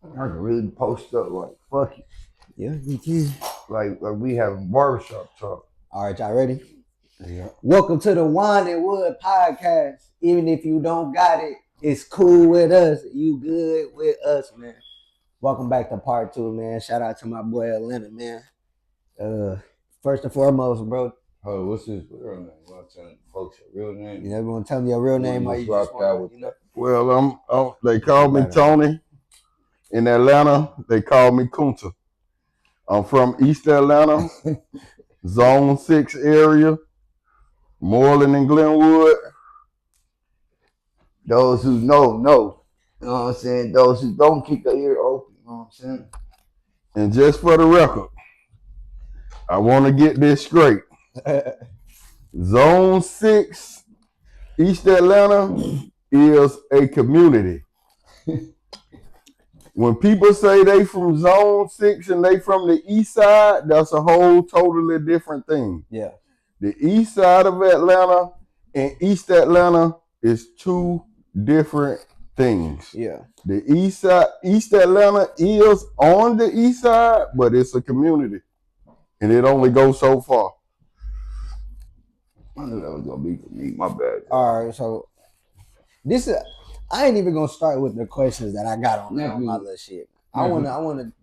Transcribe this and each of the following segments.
I can really post up like fuck it. Yeah, you can. Like we have barbershop talk. All right, y'all ready? Yeah. Welcome to the Wine and Wood podcast. Even if you don't got it, it's cool with us. You good with us, man. Welcome back to part two, man. Shout out to my boy Atlanta, man. Uh, first and foremost, bro, Oh, what's his real name? Want to tell folks your real name? you never want to tell me your real name or Just you just rock want out to, with that. Well, they call me right on. Tony. In Atlanta, they call me Kunta. I'm from East Atlanta, Zone 6 area, Moreland and Glenwood. Those who know. You know what I'm saying? Those who don't keep their ear open, you know what I'm saying? And just for the record, I want to get this straight. Zone 6, East Atlanta, is a community. When people say they from Zone 6 and they from the east side, that's a whole totally different thing. Yeah. The east side of Atlanta and East Atlanta is two different things. Yeah. The east side, East Atlanta is on the east side, but it's a community. And it only goes so far. I knew that was gonna be for me. My bad. All right, so this is. I ain't even gonna start with the questions that I got on my little shit. I wanna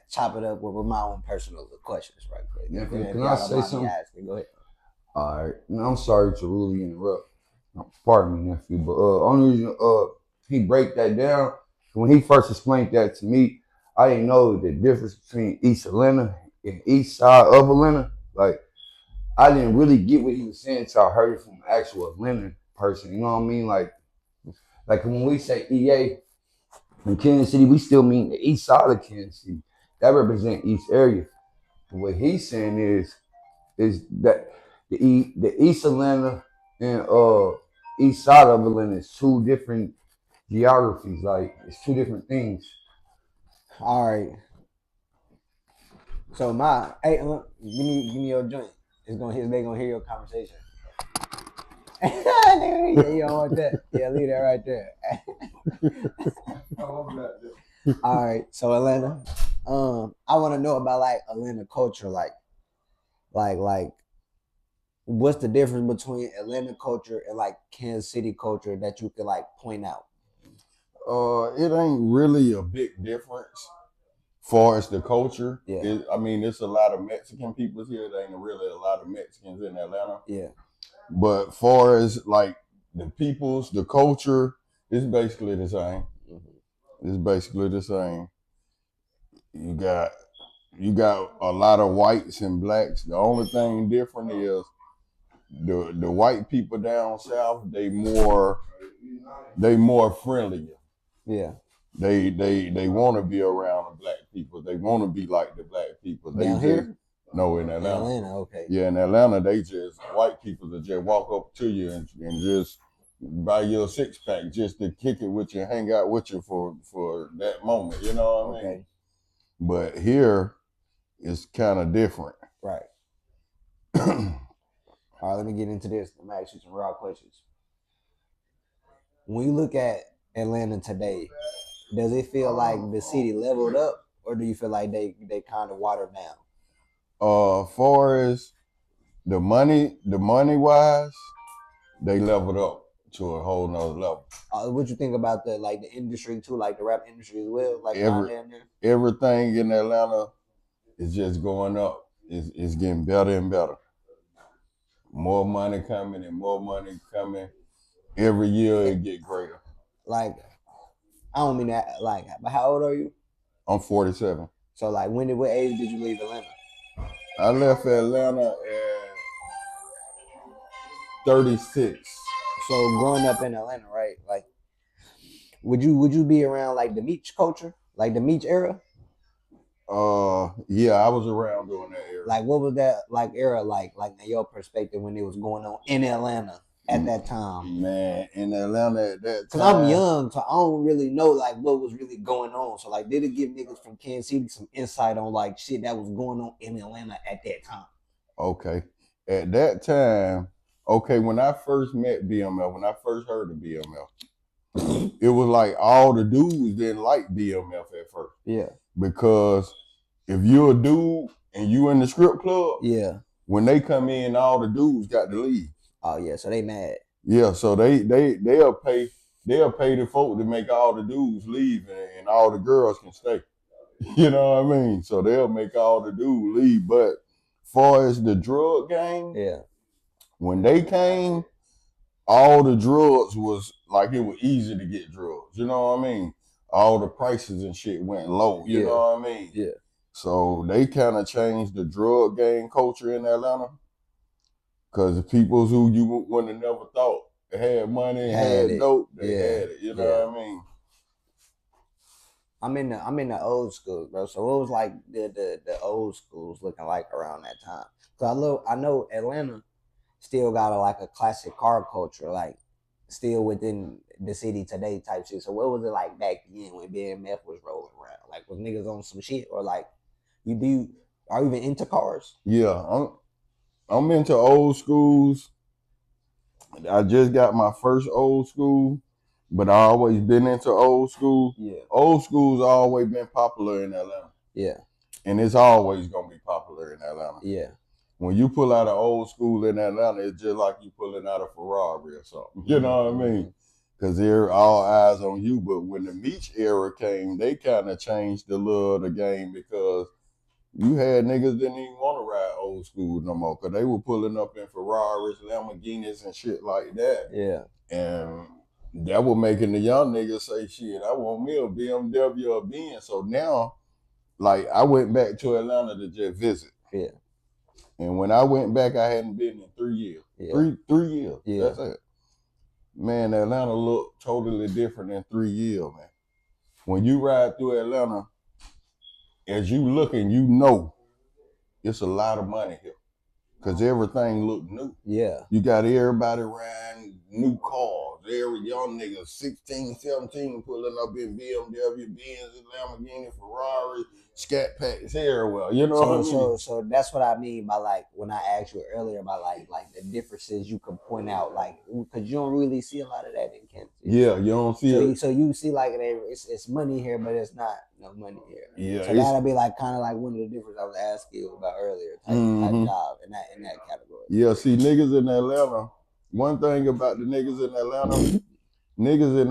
chop it up with my own personal questions right quick. Can I say something? Go ahead. All right. Now, I'm sorry to really interrupt. Pardon me, nephew, but only reason he break that down, when he first explained that to me, I didn't know the difference between East Atlanta and East side of Atlanta. Like, I didn't really get what he was saying until I heard it from an actual Atlanta person. You know what I mean? Like when we say EA in Kansas City, we still mean the east side of Kansas City. That represents East area. But what he's saying is that the East Atlanta and east side of Atlanta is two different geographies. Like it's two different things. All right. So give me your joint. They gonna hear your conversation. Yeah, you don't want that. Yeah, leave that right there. All right. So Atlanta, I want to know about like Atlanta culture, like what's the difference between Atlanta culture and like Kansas City culture that you could like point out? It ain't really a big difference far as the culture. Yeah. I mean, there's a lot of Mexican people here. There ain't really a lot of Mexicans in Atlanta. Yeah. But far as like the peoples, the culture, it's basically the same. Mm-hmm. It's basically the same. You got a lot of whites and blacks. The only thing different is the white people down south, they more friendlier. Yeah. They want to be around the black people. They want to be like the black people. Down here? No, in Atlanta. Atlanta, okay. Yeah, in Atlanta, they just white people that just walk up to you and just buy you a 6-pack just to kick it with you, hang out with you for that moment. You know what I mean? But here, it's kind of different. Right. All right, let me get into this. I'm gonna ask you some raw questions. When you look at Atlanta today, does it feel like the city leveled up, or do you feel like they kind of watered down? Far as the money wise, they leveled up to a whole nother level. What you think about the industry too, like the rap industry as well, like everything in Atlanta is just going up. It's getting better and better. More money coming and more money coming. Every year it get greater. Like, I don't mean that. Like, but how old are you? I'm 47. So, like, what age did you leave Atlanta? I left Atlanta at 36. So, growing up in Atlanta, right? Like, would you be around like the Meech culture, like the Meech era? Yeah, I was around during that era. Like, what was that like era like in your perspective when it was going on in Atlanta at that time? Man, in Atlanta at that time. Because I'm young, so I don't really know like what was really going on. So like, did it give niggas from Kansas City some insight on like shit that was going on in Atlanta at that time? Okay, at that time, when I first met BML, when I first heard of BML, it was like all the dudes didn't like BMF at first. Yeah. Because if you're a dude and you in the strip club, Yeah. when they come in, all the dudes got to leave. Oh yeah, so they mad. Yeah, so they'll pay the folk to make all the dudes leave and all the girls can stay. You know what I mean? So they'll make all the dudes leave. But far as the drug game, Yeah. when they came, all the drugs was like it was easy to get drugs. You know what I mean? All the prices and shit went low. You know what I mean? Yeah. So they kind of changed the drug game culture in Atlanta. Because the people who you wouldn't have never thought had money, had dope, they had it. You know what I mean? I'm in the old school, bro. So what was like the old schools looking like around that time? Cause I know Atlanta still got a classic car culture, like still within the city today type shit. So what was it like back then when BMF was rolling around? Like was niggas on some shit or like are you even into cars? Yeah, I'm into old schools. I just got my first old school, but I always been into old school. Yeah. Old school's always been popular in Atlanta. Yeah. And it's always gonna be popular in Atlanta. Yeah. When you pull out an old school in Atlanta, it's just like you pulling out a Ferrari or something. You know what I mean? Because they're all eyes on you. But when the Meech era came, they kind of changed the look of the game because you had niggas didn't even want to ride old school no more because they were pulling up in Ferraris, Lamborghinis, and shit like that. Yeah. And that was making the young niggas say, shit, I want me a BMW or a Benz. So now, like, I went back to Atlanta to just visit. Yeah. And when I went back, I hadn't been in 3 years. Yeah. 3 years. Yeah. That's it. Man, Atlanta looked totally different in 3 years, man. When you ride through Atlanta, as you looking, you know it's a lot of money here. Because everything look new. Yeah. You got everybody riding new cars. Every young nigga, 16, 17, pulling up in BMW, Benz, Lamborghini, Ferrari, Scat Packs everywhere. You know what I mean? So that's what I mean by like when I asked you earlier about like the differences you could point out, like because you don't really see a lot of that in Kansas. Yeah, you don't see it. So you see like it's money here, but it's not no money here. Yeah. So that'll be like kind of like one of the differences I was asking you about earlier type job in that category. Yeah, see niggas in Atlanta. One thing about the niggas in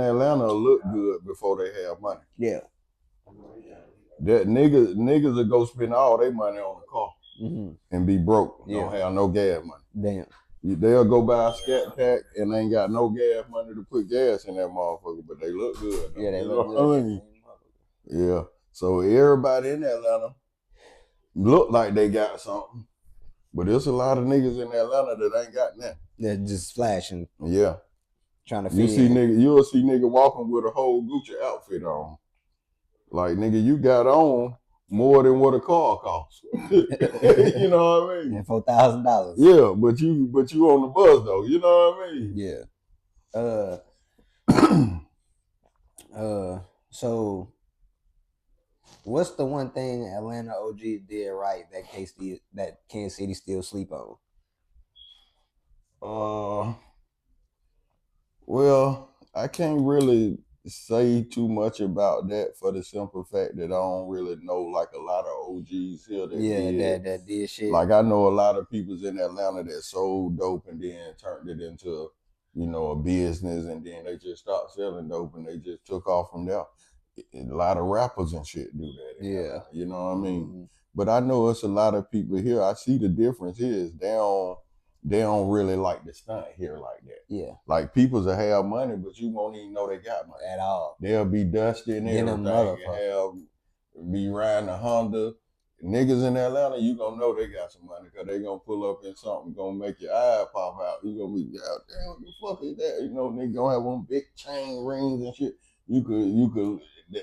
Atlanta look good before they have money. Yeah. That niggas will go spend all their money on a car and be broke. Don't have no gas money. Damn. They'll go buy a Scat Pack and ain't got no gas money to put gas in that motherfucker, but they look good. Yeah, they look good. I mean? Yeah. So everybody in Atlanta look like they got something, but there's a lot of niggas in Atlanta that ain't got nothing. They're just flashing. Yeah. Trying to you'll see nigga walking with a whole Gucci outfit on. Like, nigga, you got on more than what a car costs. You know what I mean? And $4,000. Yeah, but you on the bus though. You know what I mean? Yeah. So what's the one thing Atlanta OG did right that Kansas City still sleep on? Well, I can't really say too much about that for the simple fact that I don't really know like a lot of OGs here that did shit. Like I know a lot of people's in Atlanta that sold dope and then turned it into, a business, and then they just stopped selling dope and they just took off from there. A lot of rappers and shit do that. Yeah. You know what I mean? But I know it's a lot of people here. I see the difference is they don't really like the stunt here like that. Yeah. Like people's will have money, but you won't even know they got money. At all. They'll be dusty and everything. Be riding a Honda. Niggas in Atlanta, you gonna know they got some money because they gonna pull up in something gonna make your eye pop out. You gonna be, damn, what the fuck is that? They gonna have one big chain rings and shit. You could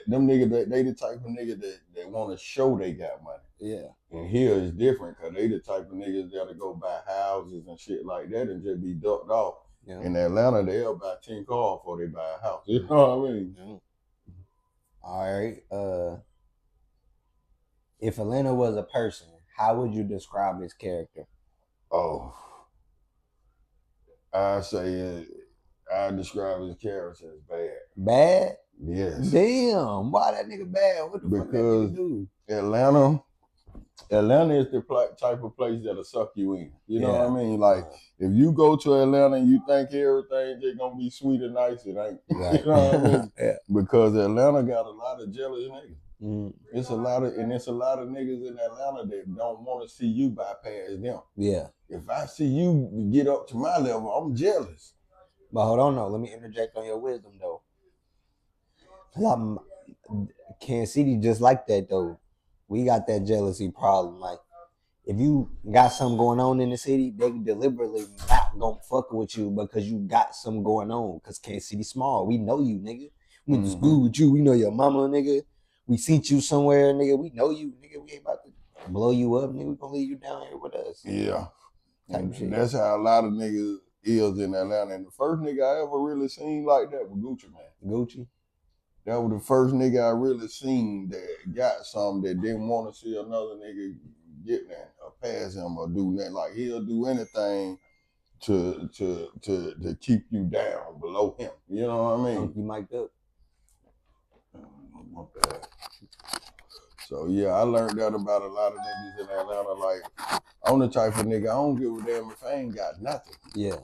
them niggas, they the type of nigga that want to show they got money. Yeah. And here is different because they the type of niggas that'll go buy houses and shit like that and just be ducked off. Yeah. In Atlanta, they'll buy 10 cars before they buy a house. You know what I mean? Yeah. All right. If Atlanta was a person, how would you describe his character? Oh, I say I describe his character as bad. Bad? Yes. Damn. Why that nigga bad? What the fuck that Because nigga do? Atlanta is the type of place that'll suck you in. You know Yeah. what I mean? Like, if you go to Atlanta and you think everything just gonna be sweet and nice, it ain't. Right. You know what I mean? Yeah. Because Atlanta got a lot of jealous niggas. Mm, It's a lot of niggas in Atlanta that don't want to see you bypass them. yeah. If I see you get up to my level, I'm jealous. But hold on, though. Let me interject on your wisdom, though. Kansas City just like that, though. We got that jealousy problem. Like, if you got something going on in the city, they deliberately not gonna fuck with you because you got something going on. Because Kansas City small. We know you, nigga. We went to school with you. We know your mama, nigga. We seen you somewhere, nigga. We know you, nigga. We ain't about to blow you up, nigga. We gonna leave you down here with us. Yeah. Type shit. That's how a lot of niggas is in Atlanta. And the first nigga I ever really seen like that was Gucci, man. Gucci. That was the first nigga I really seen that got something that didn't want to see another nigga get that or pass him or do that. Like, he'll do anything to keep you down below him. You know what I mean? You mic'd up. My bad. So yeah, I learned that about a lot of niggas in Atlanta. Like, I'm the type of nigga, I don't give a damn if I ain't got nothing. Yeah.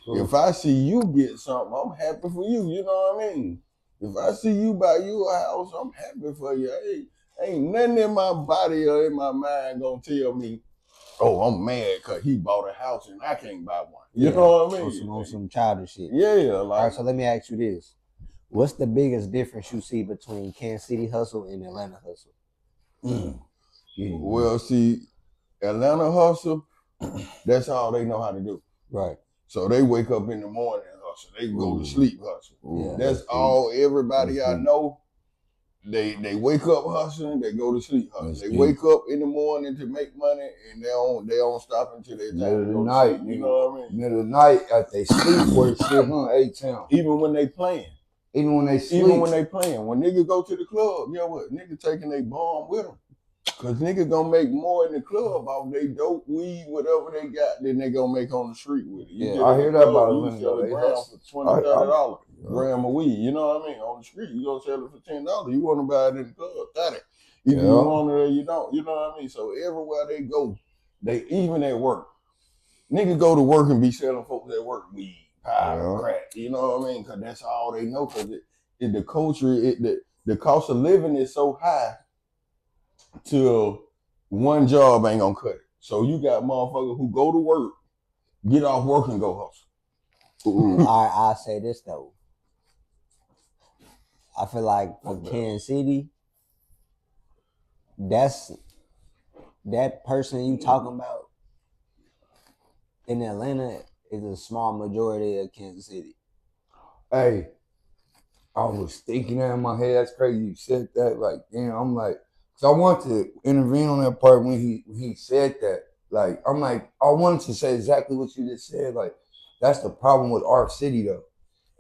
If I see you get something, I'm happy for you. You know what I mean? If I see you buy you a house, I'm happy for you. Ain't nothing in my body or in my mind gonna tell me, oh, I'm mad because he bought a house and I can't buy one. You know what I mean? On some childish shit. Yeah. All right, so let me ask you this. What's the biggest difference you see between Kansas City hustle and Atlanta hustle? Well, see, Atlanta hustle, that's all they know how to do. Right. So they wake up in the morning and hustle. They go to sleep hustle. Yeah. That's all everybody I know. They wake up hustling, they go to sleep hustling. They wake up in the morning to make money and they don't stop until they time to go to sleep. You know what I mean? Middle of the night, after they sleep for the shit, A-Town. Even when they playing. Even when they sleep. Even when they playing. When niggas go to the club, you know what? Niggas taking their bomb with them. Cause niggas gonna make more in the club off they dope, weed, whatever they got, than they gonna make on the street with it. You I hear that about you them. sell a gram for $20, $30 gram of weed. You know what I mean? On the street, you gonna sell it for $10. You wanna buy it in the club, 30. Either you want it or you don't. You know what I mean? So everywhere they go, they even at work. Niggas go to work and be selling folks at work weed, powder, crack. You know what I mean? Cause that's all they know. Cause the culture, the cost of living is so high. Till one job ain't gonna cut it. So you got motherfuckers who go to work, get off work and go hustle. I'll say this though. I feel like for Kansas City, that person you talking about in Atlanta is a small majority of Kansas City. Hey, I was thinking that in my head. That's crazy you said that. Like, damn, I'm like, so I wanted to intervene on that part when he said that. Like, I'm like, I wanted to say exactly what you just said. Like, that's the problem with our city though.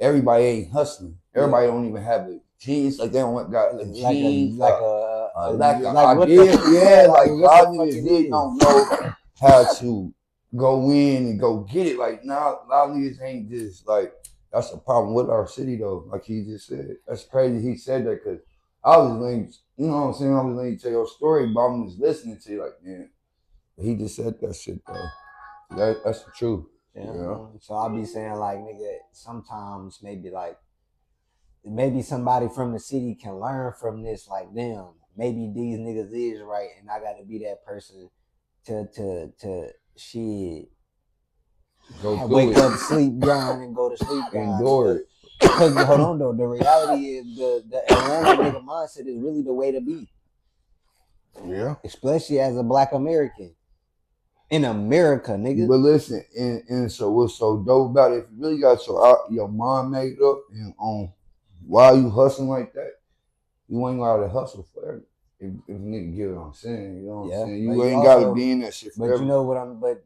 Everybody ain't hustling. Everybody don't even have a genius. Like, they don't got a genius. Like an idea. Yeah, like a lot of niggas don't know how to go in and go get it. Like, now, a lot of niggas ain't just like. That's the problem with our city, though. Like he just said, that's crazy. He said that because I was letting, you know what I'm saying? I was letting you tell your story, but I'm just listening to you, like, man. He just said that shit, though. That's the truth. Yeah. So I'll be saying, like, nigga, sometimes maybe somebody from the city can learn from this. Like, damn, maybe these niggas is right, and I got to be that person to shit. Wake up, sleep grind, and go to sleep grind. Endure it. Because hold on though, the reality is the Atlanta nigga mindset is really the way to be. Yeah. Especially as a Black American. In America, nigga. But listen, and so what's so dope about it, if you really got your mind made up and on why you hustling like that, you ain't gotta hustle forever. If nigga get what I'm saying, you know what I'm saying? You ain't gotta be in that shit forever. But you know what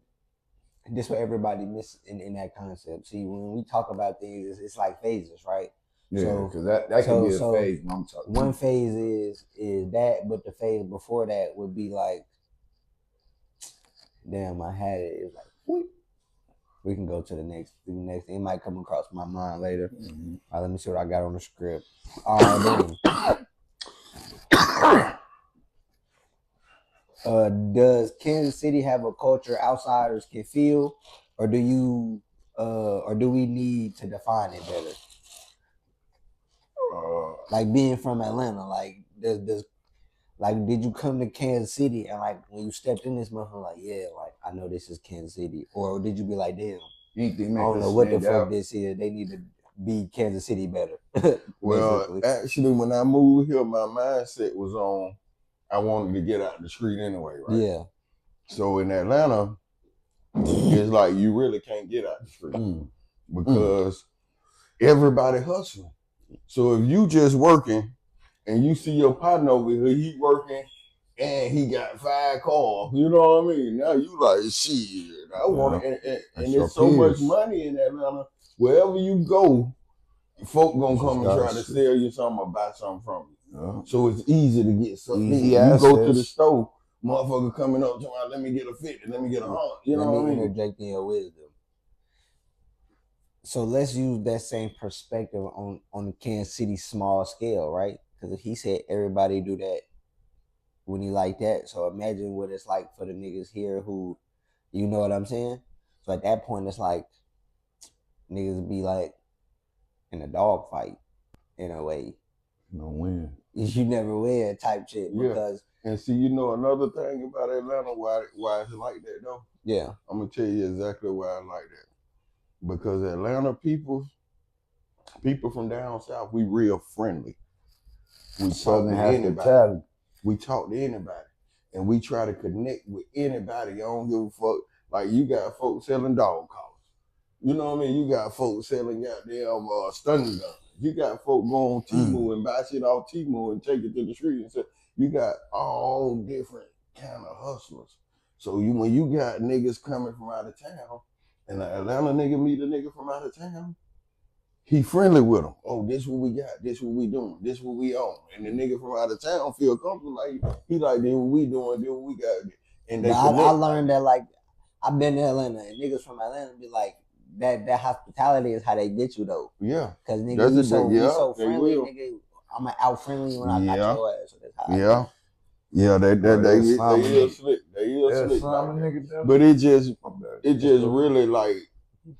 this what everybody miss in that concept. See, when we talk about things, it's like phases, right? Yeah, because that can be a phase when I'm talking. One phase is that, but the phase before that would be like, damn, I had it. It was like, whoop. We can go to the next. It might come across my mind later. Mm-hmm. All right, let me see what I got on the script. All right, then. Does Kansas City have a culture outsiders can feel, or do we need to define it better? Like being from Atlanta, like did you come to Kansas City and like when you stepped in this motherfucker, like yeah, like I know this is Kansas City, or did you be like damn, Anything I make don't us know what the stand fuck out. this is. They need to be Kansas City better. Well, basically. actually, when I moved here, my mindset was on I wanted to get out the street anyway, right? Yeah. So in Atlanta, it's like you really can't get out the street because everybody hustling. So if you just working and you see your partner over here, he working and he got 5 cars, you know what I mean? Now you like, shit, I want it. And there's so much money in Atlanta. Wherever you go, folk gonna come and try to sell you something or buy something from you. So it's easy to get something. Easy You access. go to the store, motherfucker coming up to me, let me get a 50, let me get a 100. You know what I mean? Interject in your wisdom. So let's use that same perspective on the Kansas City small scale, right? Because he said everybody do that when he like that. So imagine what it's like for the niggas here who, you know what I'm saying? So at that point, it's like niggas be like in a dog fight in a way. No win. You never win type shit because. And see, you know another thing about Atlanta, why it's like that though? Yeah. I'm gonna tell you exactly why I like that. Because Atlanta people from down south, we real friendly. We talk to anybody. We talk to anybody. And we try to connect with anybody. I don't give a fuck. Like you got folks selling dog collars. You know what I mean? You got folks selling goddamn stun guns. You got folks go on Temu and buy shit off Temu and take it to the street and say, you got all different kind of hustlers. So when you got niggas coming from out of town, and an Atlanta nigga meet a nigga from out of town, he friendly with them. Oh, this what we got. This what we doing. This what we own. And the nigga from out of town feel comfortable. Like he like, this what we doing. This what we got. And they I learned that like I've been to Atlanta and niggas from Atlanta be like that hospitality is how they get you though. Yeah. Cause nigga, you so friendly, will. nigga. I'm out friendly when I got your ass. So that's how they is slick. They is slick. But it just really like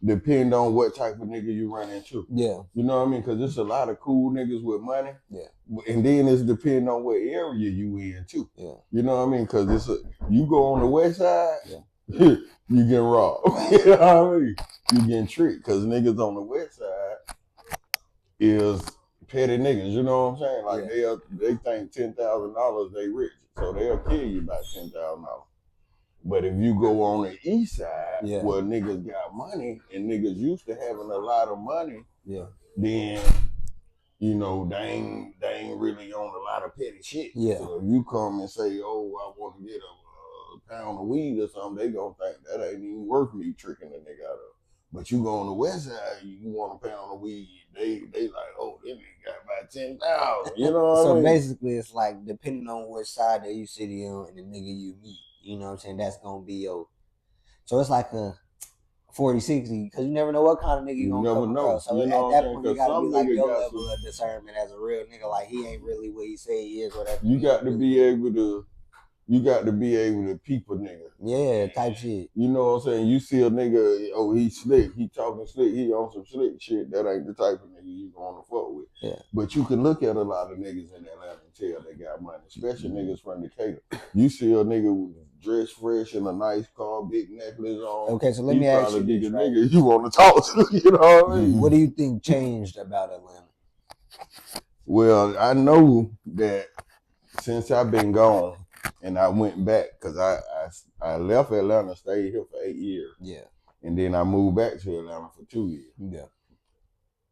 depend on what type of nigga you run into. Yeah. You know what I mean? Because there's a lot of cool niggas with money. Yeah. And then it's depending on what area you in too. Yeah. You know what I mean? Because you go on the west side, you get robbed. You know what I mean? You getting tricked because niggas on the west side is petty niggas. You know what I'm saying? Like they think $10,000 they rich, so they'll kill you by $10,000. But if you go on the east side where niggas got money and niggas used to having a lot of money, then you know they ain't really on a lot of petty shit. Yeah. So if you come and say, oh, I want to get a pound of weed or something, they gonna think that ain't even worth me tricking the nigga out of. But you go on the west side, you want a pound of weed, they like, oh, this nigga got about 10,000. You know what I mean? So basically, it's like depending on which side that you sitting on and the nigga you meet. You know what I'm saying? That's gonna be your. So it's like a 40-60 because you never know what kind of nigga you gonna come across. So at that point, you gotta be like your level of discernment as a real nigga. Like he ain't really what he say he is. Whatever. You got to be able to. You got to be able to peep a nigga. Yeah, type shit. You know what I'm saying? You see a nigga, oh, he slick, he talking slick, he on some slick shit. That ain't the type of nigga you gonna fuck with. Yeah. But you can look at a lot of niggas in Atlanta and tell they got money, especially niggas from Decatur. You see a nigga dressed fresh in a nice car, big necklace on. Okay, so let me ask you this, right? Nigga you want to talk to, you know what I mean? What do you think changed about Atlanta? Well, I know that since I've been gone, and I went back because I left Atlanta, stayed here for 8 years. Yeah. And then I moved back to Atlanta for 2 years. Yeah.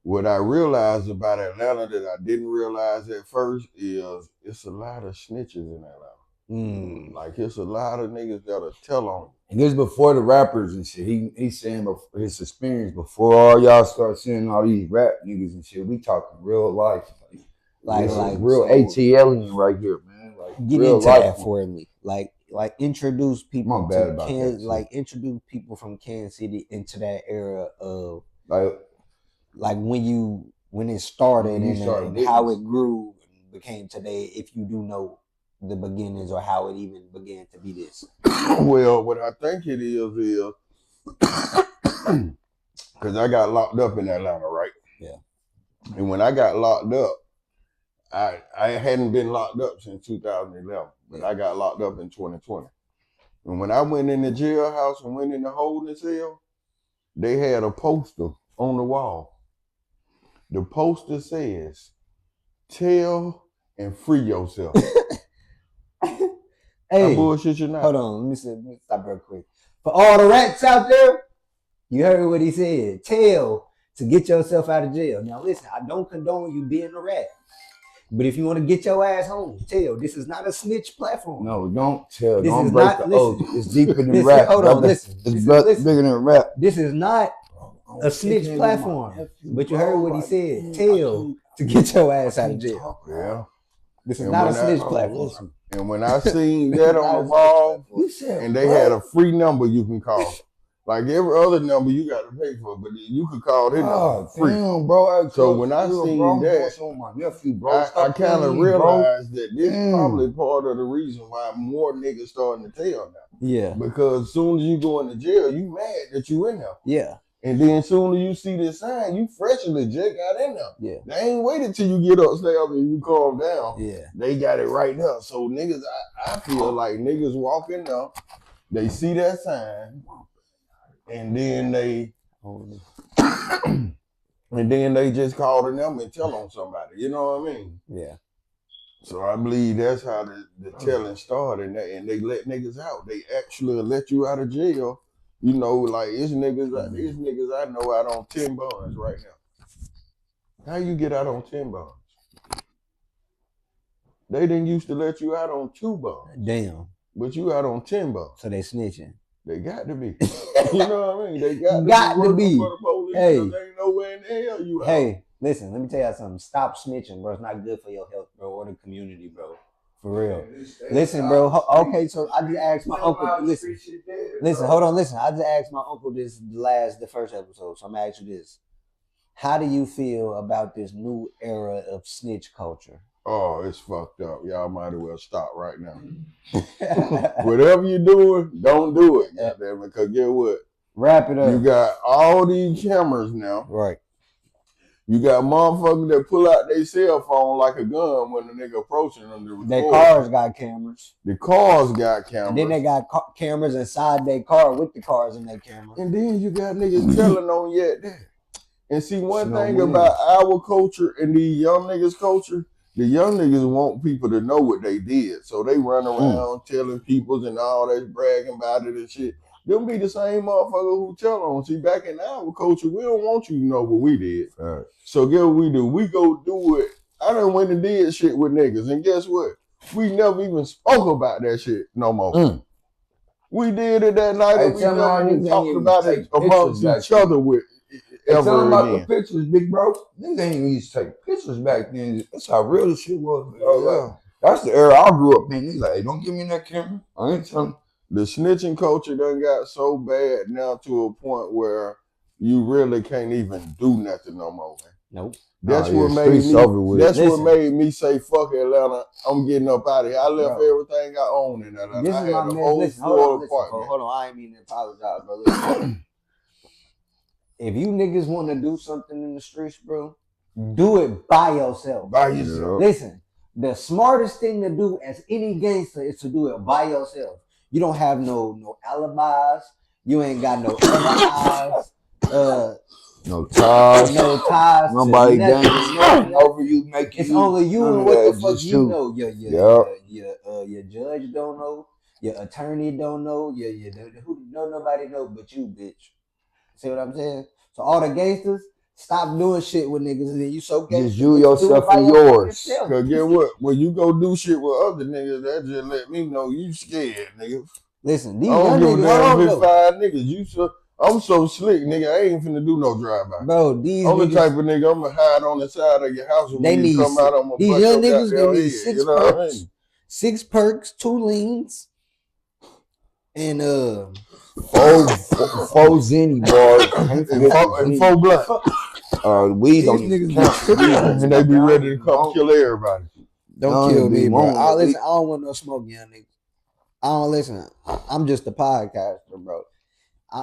What I realized about Atlanta that I didn't realize at first is it's a lot of snitches in Atlanta. Like it's a lot of niggas that'll tell on you. And this before the rappers and shit. He's saying his experience before all y'all start seeing all these rap niggas and shit. We talking real life. Like real ATLing right here, man. Like get into that for me. Like like introduce people My bad to about Kansas, that, too. like introduce people from Kansas City into that era of Like when it started When you and, started and how witnessing. it grew and became today. If you do know the beginnings or how it even began to be this. Well, what I think it is because I got locked up in Atlanta, right? Yeah. And when I got locked up, I hadn't been locked up since 2011, but I got locked up in 2020. And when I went in the jailhouse and went in the holding cell, they had a poster on the wall. The poster says, "Tell and free yourself." I Hey, bullshit you not. hold on. Let me stop real quick. For all the rats out there, you heard what he said. Tell to get yourself out of jail. Now listen, I don't condone you being a rat. But if you want to get your ass home, tell. This is not a snitch platform. No, don't tell. This Don't is break not- the listen. oath. It's deeper than Listen, rap. hold on, listen. It's Listen. bigger than rap. This is not a snitch platform. But you heard what he said. Tell to get your ass out of jail. Yeah. This is And not a when snitch I- platform. And when I seen that on the wall, You said and they had a free number you can call. Like every other number you got to pay for, but you could call this number free. Damn, bro. Hey, So cuz, when I chill, seen bro, I'm that, doing something with my nephew, bro. I Stop kind of playing me, bro. realized that this Damn. probably part of the reason why more niggas starting to tell now. Yeah. Because as soon as you go into jail, you mad that you in there. Yeah. And then as soon as you see this sign, you freshly just got in there. Yeah. They ain't waited till you get upstairs and you calm down. Yeah. They got it right there. So niggas, I feel like niggas walk in there, they see that sign, and then they just call the number and tell on somebody. You know what I mean? Yeah. So I believe that's how the telling started, and they let niggas out. They actually let you out of jail. You know, like it's niggas I know out on 10 bonds right now. How you get out on 10 bonds? They didn't used to let you out on 2 bonds. Damn. But you out on 10 bonds. So they snitching. They got to be. You know what I mean? They got Got to to be. be for the police. Hey. They ain't know where in the hell you out. Hey, listen, let me tell you something. Stop snitching, bro. It's not good for your health, bro, or the community, bro. For real. Listen, bro. Okay, so I just asked my uncle. Listen, hold on. Listen, I just asked my uncle the first episode. So I'm gonna ask you this: how do you feel about this new era of snitch culture? Oh, it's fucked up. Y'all might as well stop right now. Whatever you're doing, don't do it. Goddamn it, because get what? Wrap it up. You got all these cameras now. Right. You got motherfuckers that pull out their cell phone like a gun when the nigga approaching them to record. Their cars got cameras. The cars got cameras. And then they got cameras inside their car with the cars in their camera. And then you got niggas telling on you at that. And see, one thing winning. about our culture and these young niggas' culture, the young niggas want people to know what they did. So they run around telling people and all that, bragging about it and shit. Them be the same motherfucker who tell on. See, back in our culture, we don't want you to know what we did. Right. So guess what we do? We go do it. I done went and did shit with niggas. And guess what? We never even spoke about that shit no more. We did it that night and we never even talked about it amongst each other with ever about again. the pictures, big bro. Niggas ain't used to take pictures back then. That's how real the shit was. Yeah. That's the era I grew up in. He's like, hey, don't give me that camera. I ain't telling. The snitching culture done got so bad now to a point where you really can't even do nothing no more, man. Nope. That's Nah, what yeah, made streets me. over with. That's Listen. what made me say, "Fuck Atlanta, I'm getting up out of here." I left everything I own in Atlanta. This I is had my a man. whole Listen, floor apartment. hold on. I ain't mean to apologize, bro. Listen. If you niggas want to do something in the streets, bro, do it by yourself. By yourself. Listen, the smartest thing to do as any gangster is to do it by yourself. You don't have no alibis. You ain't got no other eyes. No ties. No ties. Nobody to gang over you, making It's you. only you and what the fuck you know. Your judge don't know. Your attorney don't know. Nobody know but you, bitch. See what I'm saying? So all the gangsters, stop doing shit with niggas, and then you so gangster. Just you, yourself, and yours. Cause get what? When you go do shit with other niggas, that just let me know you scared, nigga. Listen, these I don't young give a niggas, damn if it's 5 niggas. I'm so slick, nigga. I ain't finna do no drive-by. bro. These I'm the niggas, type of nigga I'm gonna hide on the side of your house, and they when you need come out, I'm gonna these bust young your niggas. They goddamn need head. 6 You know what I perks, mean? 6 perks, 2 leans, And Four Zenny bars. Can't forget the and Zenny. four blunt. We These don't even niggas be count. tripping. And they be ready to come kill everybody. Don't None kill be me, bro. wrong, I but listen. I don't want no smoke, young niggas. I don't listen. I'm just a podcaster, bro.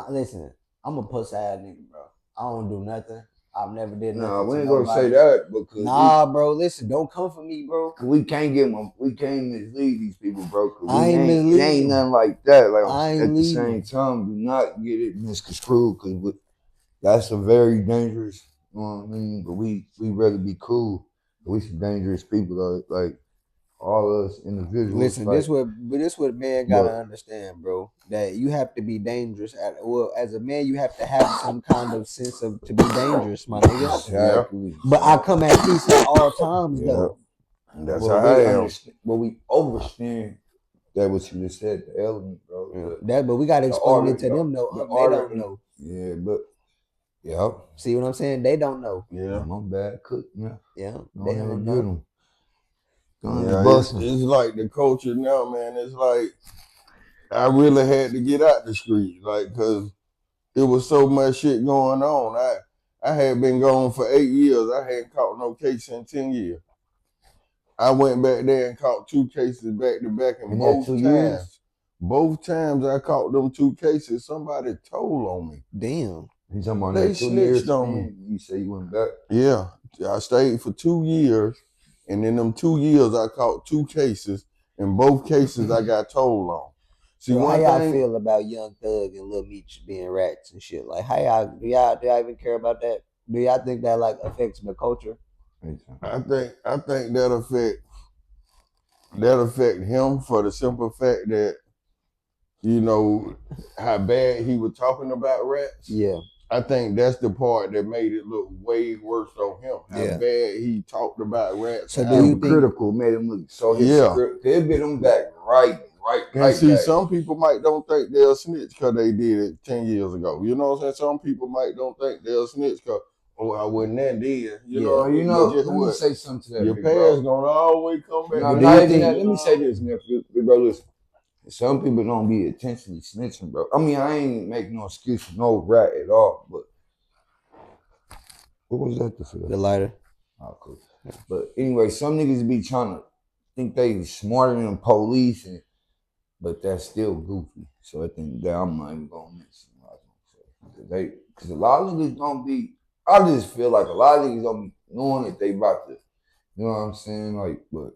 Listen. I'm a puss ass nigga, bro. I don't do nothing. I've never did nothing. Nah, we to ain't gonna say nobody. that because Nah, bro. Listen, don't come for me, bro. we can't we can't mislead these people, bro. Cause I ain't it ain't misleading. nothing like that. Like I ain't at the leading. same time, do not get it misconstrued, cause that's a very dangerous. You know what I mean? But we rather be cool. We some dangerous people, though. Like all us individuals. Listen, like, this what man gotta but understand, bro. That you have to be dangerous. As a man, you have to have some kind of sense of to be dangerous, my nigga. exactly. But I come at peace at all times, Yeah. though. And that's Well, how I we am. understand. Well, we overstand that what you just said, the element, bro. But we gotta explain it to them, though. The They don't know. Yeah, but yeah. See what I'm saying? They don't know. Yeah. My bad cook, yeah. Yeah, Go they ahead don't and know. get them. Yeah, it's like the culture now, man. It's like I really had to get out the street, like, cause it was so much shit going on. I had been gone for 8 years. I hadn't caught no case in 10 years. I went back there and caught 2 cases back to back, and both times I caught them 2 cases, somebody told on me. Damn. You talking about They that 2 years snitched on me. You say you went back? Yeah, I stayed for 2 years, and in them 2 years I caught 2 cases. In both cases I got told on. See, So how y'all feel about Young Thug and Lil Meech being rats and shit? Like, how do y'all even care about that? Do y'all think that like affects the culture? I think that affect him for the simple fact that, you know, how bad he was talking about rats. Yeah. I think that's the part that made it look way worse on him. How bad he talked about rats. So do you think critical made him look so hypocritical? They'll get him back right. And see, some people might don't think they'll snitch because they did it 10 years ago. You know what I'm saying? Some people might don't think they'll snitch because, I wasn't that dead. You know what I mean? Let me say something to that. Your past gonna always come back. No, not even that. Let me say this, nephew. Bro, listen. Some people don't be intentionally snitching, bro. I mean, I ain't making no excuse for no rat at all, but what was that for? The lighter. Oh, cool. But anyway, some niggas be trying to think they smarter than the police, but that's still goofy. So I think that I'm not even gonna mention what I was gonna say. Because a lot of niggas don't be. I just feel like a lot of niggas don't be knowing that they about to. You know what I'm saying? Like, but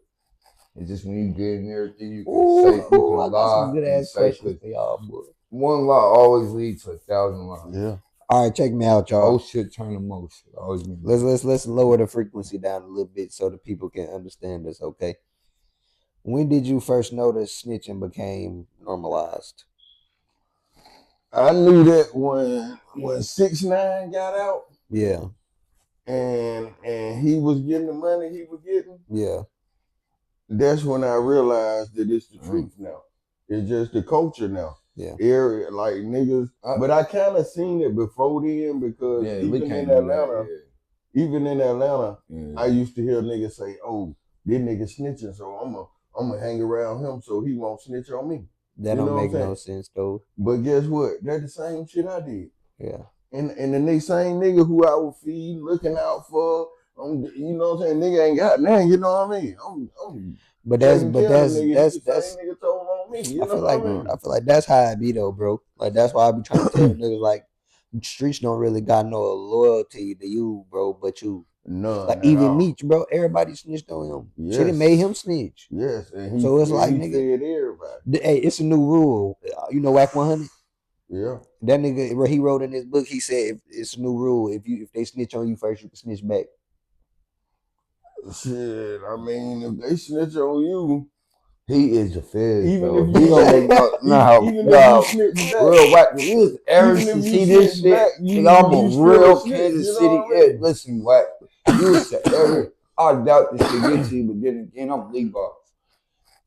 it's just when you get in everything you can say, you can lie. I got some good ass questions for y'all, boy. One lie always leads to 1,000 lies. Yeah. All right, check me out, y'all. Oh shit, turn to most shit. Always mean let's lower the frequency down a little bit so the people can understand us. Okay. When did you first notice snitching became normalized? I knew that when 6ix9ine got out. Yeah. And he was getting the money he was getting. Yeah. That's when I realized that it's the truth now. It's just the culture now. Yeah. Area like niggas. But I kind of seen it before then because even in Atlanta, I used to hear niggas say, "Oh, this nigga snitching, so I'm gonna hang around him so he won't snitch on me." That don't make no sense though. But guess what? That's the same shit I did. Yeah. And the same nigga who I was feeding, looking out for, you know what I'm saying? Nigga ain't got nothing, you know what I mean? But that's nigga told on me. You know what I mean? I feel like that's how it be though, bro. Like that's why I be trying to tell niggas like streets don't really got no loyalty to you, bro, but you. None. Like even Meech, bro, everybody snitched on him. Yes. Shit made him snitch. Yes, and so it's like nigga, fed everybody. Hey, it's a new rule. You know, WAC 100. Yeah. That nigga, where he wrote in his book, he said if it's a new rule. If they snitch on you first, you can snitch back. Shit, I mean, if they snitch on you, he is a fed. Even though. if he you don't make no, if you snitch back, real whack. We was ever to see this shit. Back, I'm a real Kansas City. Listen, whack. You was ever. I doubt this shit get to you, but then again, I'm Levi.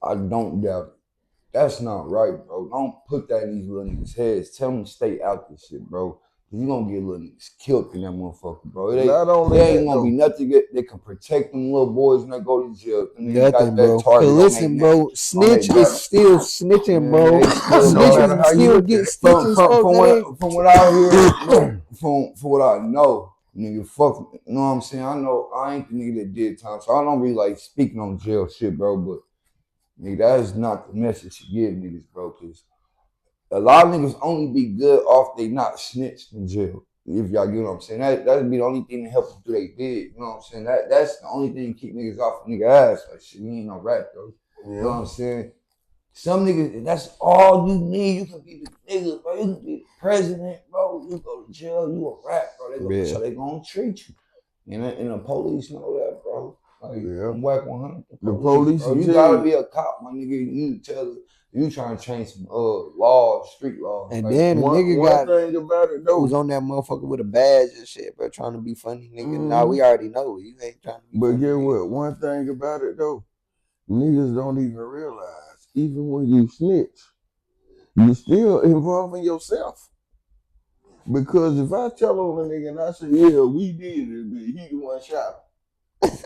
I don't doubt it. That's not right, bro. Don't put that in these little niggas' heads. Tell them to stay out this shit, bro. You gonna get little niggas killed in that motherfucker, bro. Not only There ain't that, gonna be though. nothing that can protect them little boys when they go to jail. Them niggas got Nothing, that bro. Cause target on their listen, neck, bro, on snitch their is back. still snitching, Man, bro. they still No matter Snitches how you still look get at it. stitches, bro. From what I hear, from what I know, nigga, fuck, you know what I'm saying? I know I ain't the nigga that did time, so I don't really like speaking on jail shit, bro. But nigga, that is not the message to give niggas, bro. Cause a lot of niggas only be good off they not snitched in jail. If y'all get what I'm saying, that'd be the only thing that help them do they did. You know what I'm saying? That's the only thing to keep niggas off a nigga ass. Like shit, you ain't no rat though. You know what I'm saying? Some niggas, that's all you need. You can be the nigga, bro. You can be the president, bro. You go to jail, you a rat, bro. Yeah. So they gonna treat you. And the police know that, bro. Like, Yeah. I'm whack 100. The police bro. will You tell gotta you. be a cop, my nigga. You tell you trying to change some laws, street laws. And Like, then a nigga One thing about it, though. was on that motherfucker with a badge and shit, bro, trying to be funny, nigga. Nah, we already know you ain't trying to be But funny. get nigga. what? One thing about it, though. Niggas don't even realize, even when you snitch, you still involving yourself. Because if I tell on a nigga and I say, yeah, we did it, but he the one shot him.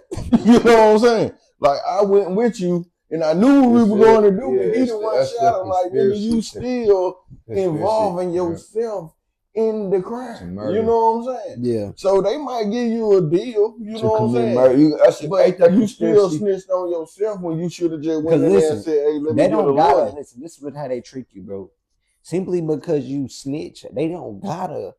You know what I'm saying? Like, I went with you and I knew what we were going to do, but he the one that's shot him. Like, nigga, you still involving yeah. yourself in the To crime. murder. You know what I'm saying? Yeah. So they might give you a deal, you To know what I'm commit saying? murder. Ain't But that you still conspiracy? snitched on yourself when you should have just Because went in there and listen, said, hey, let me they get a don't gotta lawyer. listen. This is how they treat you, bro. Simply because you snitch, they don't gotta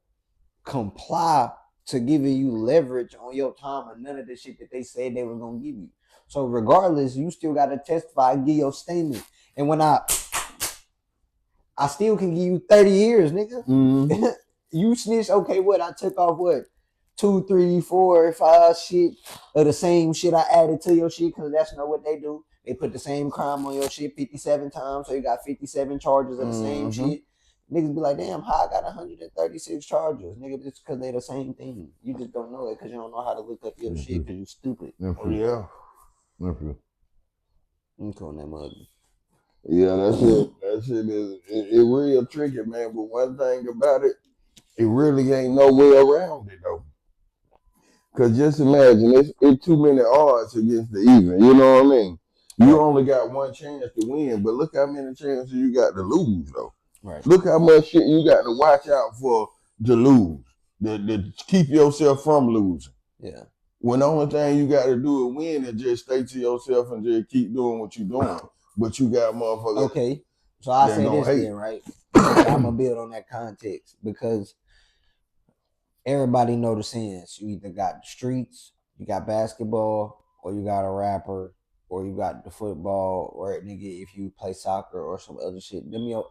comply to giving you leverage on your time or none of the shit that they said they were gonna give you. So regardless, you still gotta testify and give your statement. And when I still can give you 30 years, nigga. Mm-hmm. You snitch, okay, what? I took off what? 2, 3, 4, 5 shit of the same shit I added to your shit because that's not what they do. They put the same crime on your shit 57 times, so you got 57 charges of the same shit. Niggas be like, damn, how I got 136 charges? Nigga, it's because they the same thing. You just don't know it because you don't know how to look up your shit because you stupid. Oh, yeah. I'm calling that mother. Yeah, that shit is it real tricky, man. But one thing about it, it really ain't no way around it though. Cause just imagine it's too many odds against the even. You know what I mean? You Right. only got one chance to win, but look how many chances you got to lose though. Right. Look how much shit you got to watch out for to lose, to keep yourself from losing. Yeah. When the only thing you got to do is win and just stay to yourself and just keep doing what you're doing. But you got motherfuckers. Okay. So I They're say gonna this hate. then, right? I'm gonna build on that context because everybody know the sense. You either got the streets, you got basketball, or you got a rapper, or you got the football, or nigga if you play soccer or some other shit. Them yo.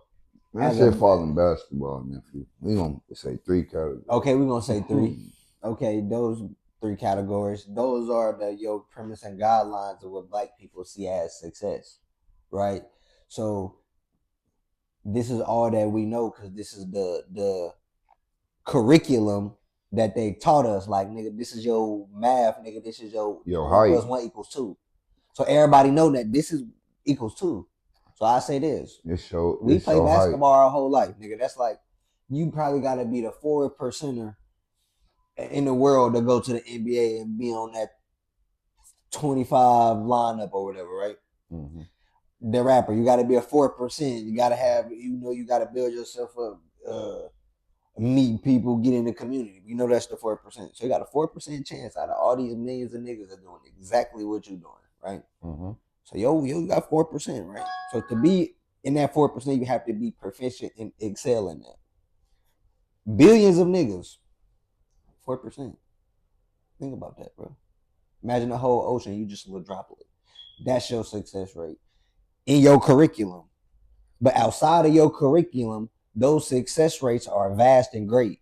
Man, I said falling basketball, nephew. We gonna say 3 categories. Okay, we're gonna say 3. Okay, those 3 categories. Those are your premise and guidelines of what black people see as success, right? So this is all that we know because this is the curriculum that they taught us. Like, nigga, this is your math, nigga. This is your 1 height. + 1 = 2. So everybody know that this is equals 2. So I say this: we play basketball our whole life, nigga. That's like you probably got to be the 4%er in the world to go to the NBA and be on that 25 lineup or whatever, right? Mm-hmm. The rapper, you got to be a 4%. You got to have, you got to build yourself up, meet people, get in the community. You know that's the 4%. So you got a 4% chance out of all these millions of niggas are doing exactly what you're doing, right? Mm-hmm. So you got 4%, right? So to be in that 4%, you have to be proficient and excel in that. Billions of niggas, 4%. Think about that, bro. Imagine the whole ocean, you just a little droplet. That's your success rate in your curriculum. But outside of your curriculum, those success rates are vast and great.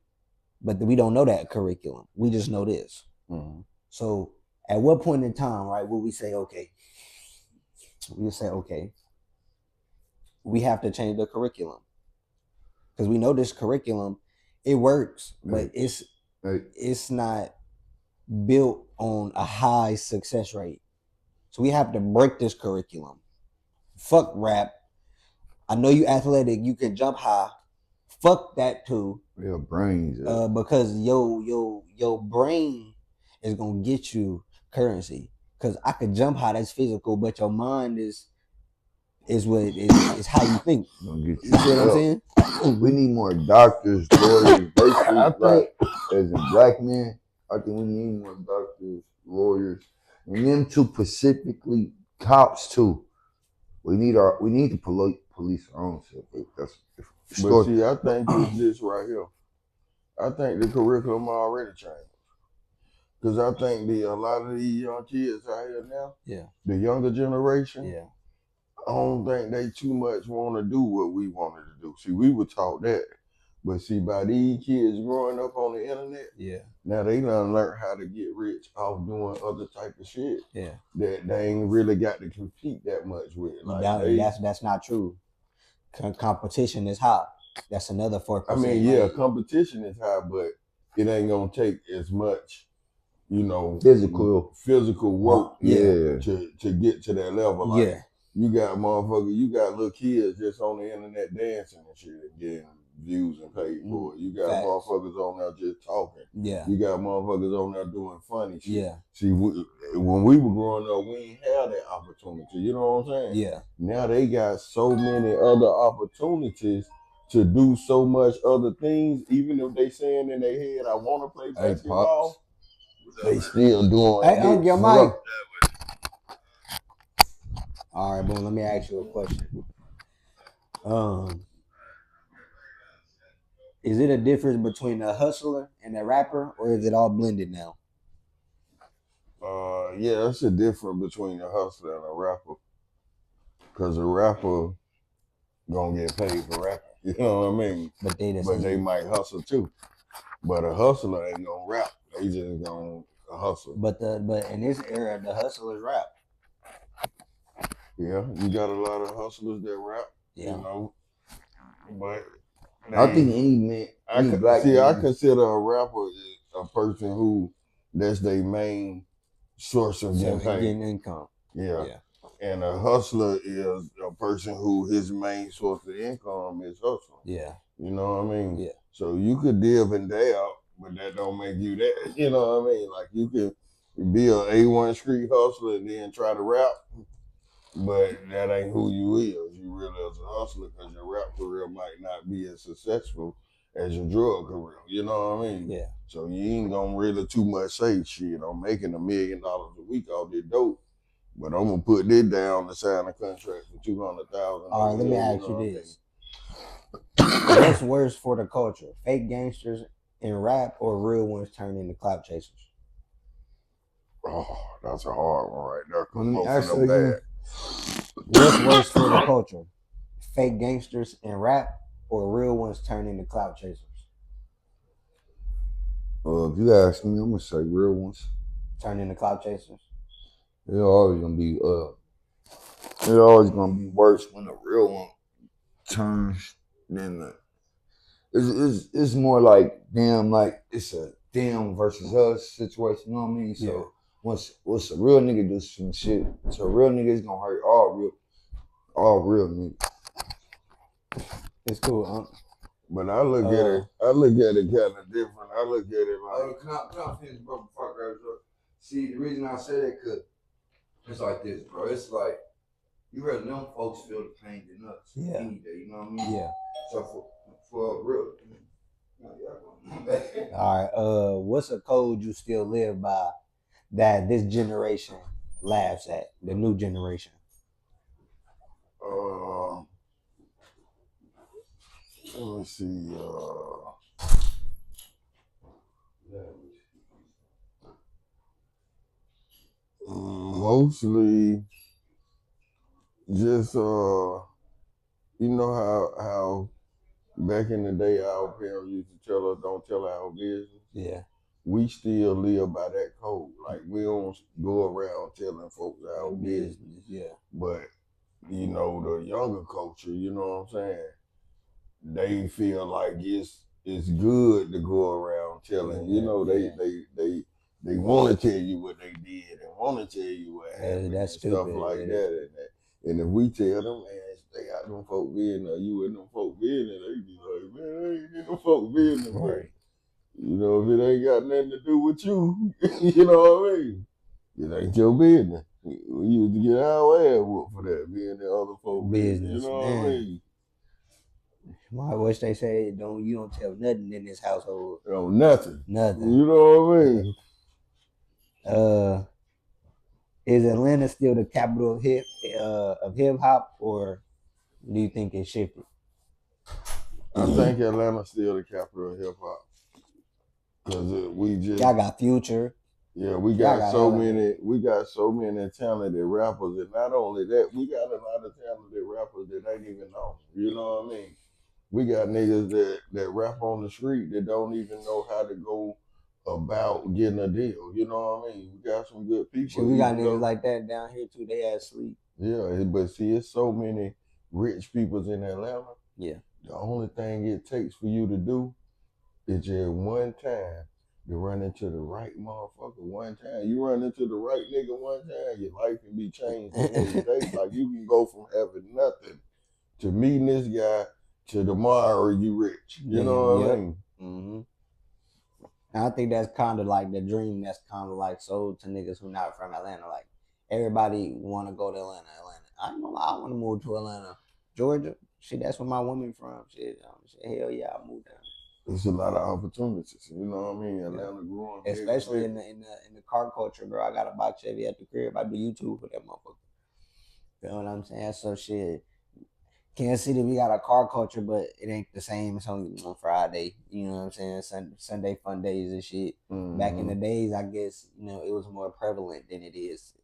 But we don't know that curriculum. We just know this. Mm-hmm. So at what point in time, right, will we say, okay, we have to change the curriculum? Because we know this curriculum, it works, but it's not built on a high success rate. So we have to break this curriculum. Fuck rap. I know you athletic, you can jump high. Fuck that too. Your brains. Because your brain is gonna get you currency. Because I could jump high, that's physical, but your mind is what is how you think. Gonna get You see what I'm up. saying? We need more doctors, lawyers, basically, I think like as a black man, I think we need more doctors, lawyers, and them two specifically, cops too. We need the police our own self. That's the but story. see, I think it's this right here. I think the curriculum already changed. Because I think a lot of these young kids out here now, Yeah. the younger generation, Yeah. I don't think they too much want to do what we wanted to do. See, we were taught that. But see, by these kids growing up on the internet, Yeah. now they done learn how to get rich off doing other type of shit Yeah. that they ain't really got to compete that much with. Like That's not true. Competition is high. That's another 4%. I mean, yeah, competition is high, but it ain't gonna take as much, physical work Yeah. to get to that level. Like Yeah. you got little kids just on the internet dancing and shit and getting views and paid for it. You got Facts. motherfuckers on there just talking. Yeah. You got motherfuckers on there doing funny shit. Yeah. See, when we were growing up, we ain't had that opportunity. You know what I'm saying? Yeah. Now they got so many other opportunities to do so much other things, even if they saying in their head, I want to play Hey, basketball, Pops. they still doing Hey, it. your Hold mic. up. All right, boom. Let me ask you a question. Is it a difference between a hustler and a rapper, or is it all blended now? Yeah, that's the difference between a hustler and a rapper. Cause a rapper gonna get paid for rapping. You know what I mean? But They might hustle too. But a hustler ain't gonna rap. They just gonna hustle. But in this era, the hustlers rap. Yeah, you got a lot of hustlers that rap. Yeah. You know, but I think any black I man, consider a rapper a person who that's their main source of getting paid. Getting income. Yeah. Yeah. And a hustler is a person who his main source of income is hustling. Yeah. You know what I mean? Yeah. So you could div and dab, but that don't make you that. You know what I mean? Like you could be a A1 street hustler and then try to rap, but that ain't who you is. You really as a hustler because your rap career might not be as successful as your drug career. You know what I mean? Yeah. So you ain't gonna really too much say shit. I'm making $1 million a week off this dope. But I'm gonna put this down to sign a contract for 200,000. All right, let me ask you this: what's worse for the culture, fake gangsters in rap or real ones turning into clout chasers? Oh, that's a hard one right there. Let me Both ask of you them again. bad. What's worse for the culture, fake gangsters in rap or real ones turning into clout chasers? If you ask me, I'm gonna say real ones. Turn into clout chasers. They're always gonna be they're always gonna be worse when the real one turns than the. It's more like damn, like it's a them versus us situation. You know what I mean? So Yeah. once a real nigga do some shit, so a real nigga is gonna hurt all real niggas. It's cool, huh? But I look at it kind of different. I look at it like Can I finish, bro? Before I grab it up? See, the reason I say that, cause it's like this, bro. It's like you heard them folks feel the pain than us any day. You know what I mean? Yeah. So for real. All right. What's a code you still live by that this generation laughs at? The new generation. let me see. Mostly just you know how back in the day our parents used to tell us don't tell our business. Yeah. We still live by that code. Like we don't go around telling folks our business. Yeah. But you know, the younger culture, you know what I'm saying? They feel like it's good to go around telling, they want to tell you what they did and want to tell you what happened That's and stuff stupid. like that. And if we tell them, man, stay out them folk business. You in them folk business, they be like, man, I ain't in them folk business. Right. You know, if it ain't got nothing to do with you, you know what I mean? It ain't your business. We used to get our ass whooped for that, being the other folk business. You know what I mean? I wish they say you don't tell nothing in this household. No, nothing. Nothing. You know what I mean? Is Atlanta still the capital of hip hop, or do you think it shifted? I think Atlanta's still the capital of hip hop. Cause we just Y'all got Future. yeah, we Y'all got so Element. many talented rappers, and not only that, we got a lot of talented rappers that ain't even know. You know what I mean? We got niggas that rap on the street that don't even know how to go about getting a deal. You know what I mean? We got some good people. Shit, we got niggas like that down here too. They ass sleep. Yeah, but see, it's so many rich peoples in Atlanta. Yeah. The only thing it takes for you to do is just one time to run into the right motherfucker one time. You run into the right nigga one time, your life can be changed the next day. Like you can go from having nothing to meeting this guy to tomorrow you rich. You know what I mean? Mm-hmm. And I think that's kind of like the dream that's kind of like sold to niggas who not from Atlanta. Like everybody want to go to Atlanta. I don't know. I want to move to Atlanta, Georgia. Shit, that's where my woman from. Shit, hell yeah, I moved down. There's a lot of opportunities. You know what I mean? Atlanta growing, especially in the car culture, bro. I got a box Chevy at the crib. I do YouTube for that motherfucker. You know what I'm saying? So shit. Kansas City, we got a car culture, but it ain't the same. It's only on Friday. You know what I'm saying? Sunday fun days and shit. Mm-hmm. Back in the days, I guess it was more prevalent than it is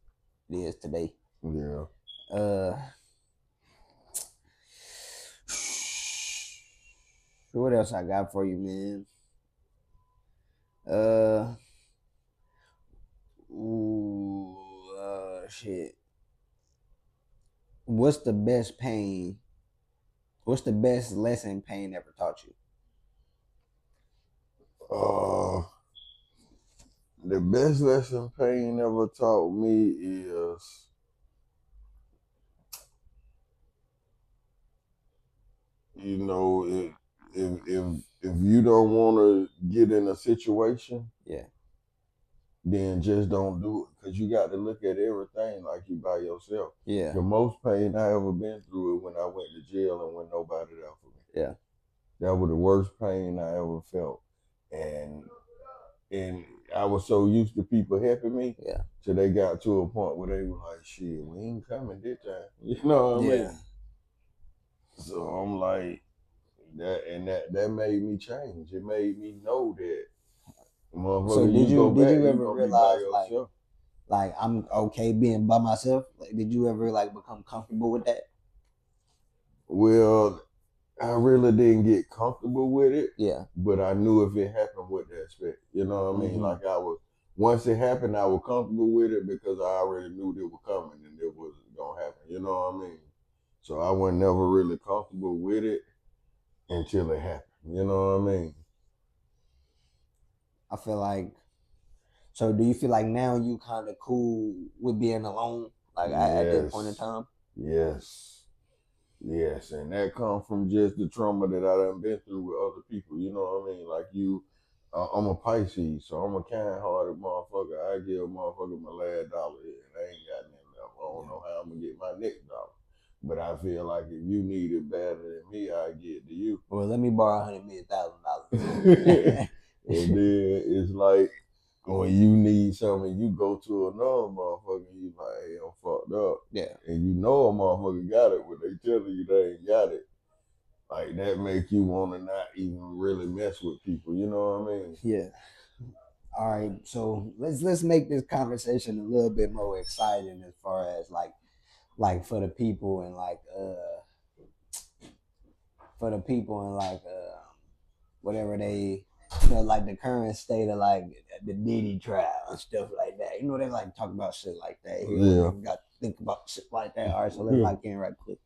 today. Yeah. What else I got for you, man? Shit. What's the best pain? What's the best lesson pain ever taught you? The best lesson pain ever taught me is if you don't want to get in a situation, yeah, then just don't do it, because you got to look at everything like you by yourself. Yeah. The most pain I ever been through is when I went to jail and when nobody there for me. Yeah. That was the worst pain I ever felt. And I was so used to people helping me. Yeah. So they got to a point where they were like, shit, we ain't coming this time. You know what I mean? So I'm like, that made me change. It made me know that, motherfucker, so did you ever realize like I'm okay being by myself? Like, did you ever like become comfortable with that? Well, I really didn't get comfortable with it. Yeah. But I knew if it happened, what to expect. You know what I mean? Like once it happened, I was comfortable with it because I already knew it was coming and it was gonna happen. You know what I mean? So I was never really comfortable with it until it happened. You know what I mean? I feel like. So do you feel like now you kind of cool with being alone, like at that point in time? Yes. Yes, and that comes from just the trauma that I done been through with other people. You know what I mean? Like I'm a Pisces, so I'm a kind-hearted motherfucker. I give a motherfucker my last dollar and I ain't got nothing left. I don't know how I'm gonna get my next dollar. But I feel like if you need it better than me, I get to you. Well, let me borrow $100,000. And then it's like when you need something, you go to another motherfucker, you like, hey, I'm fucked up. Yeah. And you know a motherfucker got it, but they telling you they ain't got it. Like that make you want to not even really mess with people. You know what I mean? Yeah. All right. So let's make this conversation a little bit more exciting as far as like for the people and whatever they like the current state of like the Diddy trial and stuff like that. They like talk about shit like that. You got to think about shit like that. All right, so let's lock in right quick.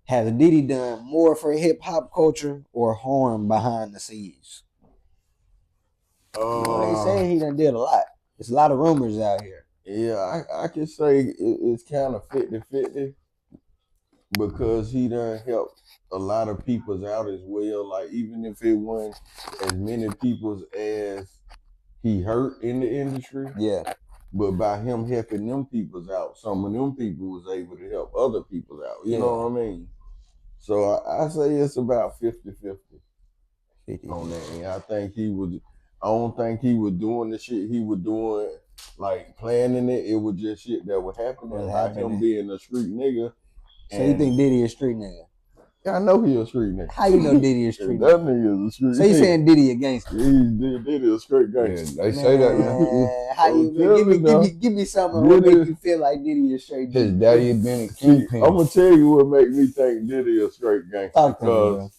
Has Diddy done more for hip hop culture or harm behind the scenes? They say he done did a lot. There's a lot of rumors out here. Yeah, I can say it's kind of 50-50. because he done helped a lot of peoples out as well. Like even if it wasn't as many peoples as he hurt in the industry, Yeah. but by him helping them peoples out, some of them people was able to help other people out. You know what I mean? So I say it's about 50-50 on that. And I don't think he was doing the shit he was doing, like planning it. It was just shit that was happening by him being a street nigga. So you think Diddy a street nigga? Yeah, I know he a street nigga. How you know Diddy a street That nigga? nigga is a street So you nigga. saying Diddy a gangster? Diddy a straight Yeah, gangster. they say that. Man, how you give me something that make you feel like Diddy is straight His Diddy? daddy had been a See, kingpin. I'm gonna tell you what make me think Diddy a straight gangster. Talk to me, Because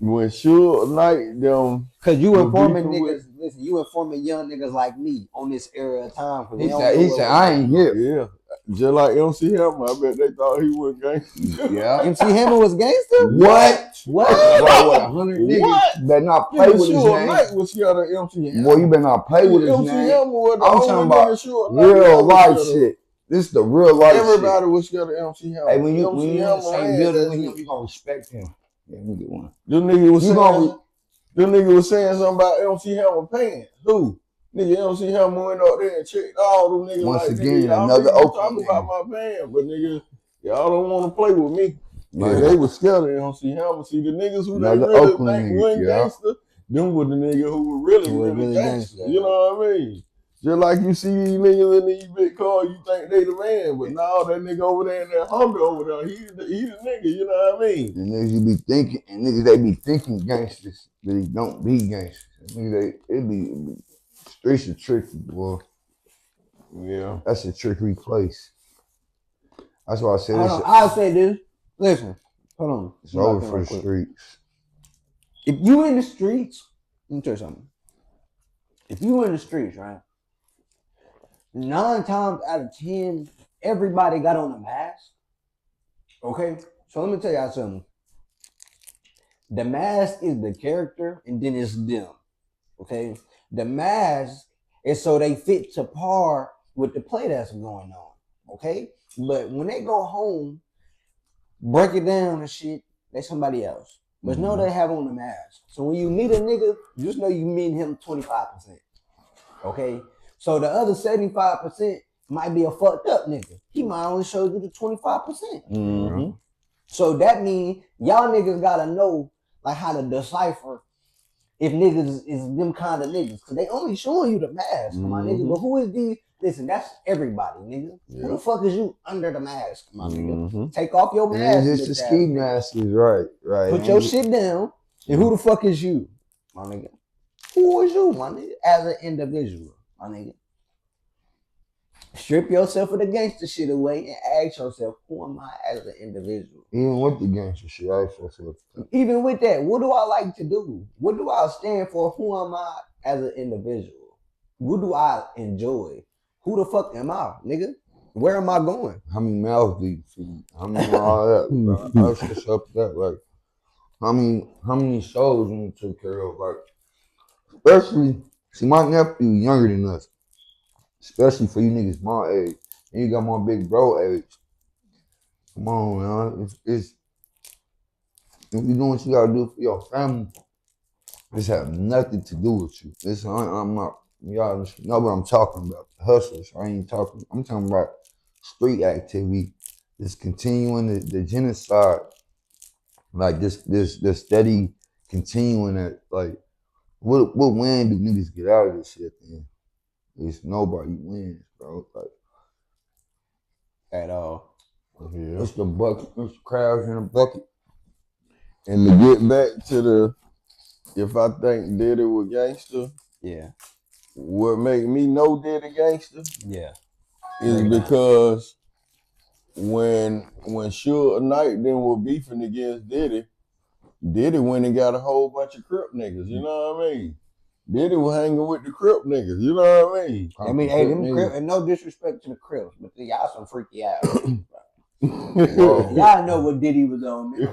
bro. when Suge Knight them, Cause you was informing beefing niggas, listen, you informing young niggas like me on this era of time. 'cause they He don't said, know he what said, was I going ain't on. here. yeah, just like MC Hammer, I bet they thought he was gangster. Yeah. MC Hammer was gangster? What? What? Boy, what, 100 niggas What? better not play with his Suge name. Knight was scared of MC Hammer. Boy, you better not play with his MC name. Hammer was the I'm only talking nigga about Suge Knight real ever life scared of. shit. This is the real life Everybody was scared of MC Hammer. shit. Hey, when you MC in the Hammer same ran building that with him, shit. you gonna respect him. Yeah, let me get one. Them nigga was You saying, gonna them nigga was saying something about MC Hammer pants. Who? Nigga, MC Hammer went up there and checked all them niggas. Once like, again, nigga, y'all another niggas Oakland talking about my pants, but nigga, y'all don't want to play with me. Like, Yeah. they was scared of MC Hammer. See, the niggas who Another they really Oakland think nigga, wasn't yeah. gangster, them were the nigga who were really gangster. gangster. You know what I mean? Just like you see these niggas in these big cars, you think they the man, but now that nigga over there in that Hummer over there, he the nigga, you know what I mean? And niggas you be thinking, and niggas they be thinking gangsters, but they don't be gangsters. Niggas it be streets are tricky, boy. Yeah. That's a trickery place. That's why I said Hold on, I'll say this. Listen, hold on. it's over for the streets. If you in the streets, let me tell you something. If you in the streets, right? 9 times out of 10, everybody got on a mask. Okay? So let me tell y'all something. The mask is the character and then it's them. Okay? The mask is so they fit to par with the play that's going on. Okay? But when they go home, break it down and shit, they somebody else. But know they have on the mask. So when you meet a nigga, just know you meet him 25%. Okay? So the other 75% might be a fucked up nigga. He might only show you the 25%. Mm-hmm. So that means y'all niggas gotta know like how to decipher if niggas is them kind of niggas. Cause they only showing you the mask, my nigga. But who is these? Listen, that's everybody, nigga. Who the fuck is you under the mask, my nigga? Take off your mask. And it's just the ski mask is right. Put your shit down. And who the fuck is you, my nigga? Who is you, my nigga? As an individual, my nigga. Strip yourself of the gangster shit away and ask yourself, who am I as an individual? Even with the gangster shit, I feel Even with that, what do I like to do? What do I stand for? Who am I as an individual? What do I enjoy? Who the fuck am I, nigga? Where am I going? how many mouths do you feed? How many all that? Bro? I was just up to that. Like, how many souls you took care of? Like, especially, see, my nephew younger than us. Especially for you niggas my age. And you got my big bro age. Come on, man. It's if you doing what you gotta do for your family, this have nothing to do with you. This I'm not y'all know what I'm talking about. The hustlers. I'm talking about street activity. This continuing the genocide. Like this steady continuing that like what win do niggas get out of this shit then? It's nobody wins, bro. Like At all. Yeah. it's the bucket, it's the crabs in the bucket. And to get back to the, if I think Diddy was gangster, Yeah. what make me know Diddy gangster Yeah. is because when Suge Knight then were beefing against Diddy went and got a whole bunch of Crip niggas, you know what I mean? Diddy was hanging with the Crip niggas, you know what I mean? I mean, hey, them Crips, and no disrespect to the Crips, but y'all some freaky ass. Y'all know what Diddy was on, man.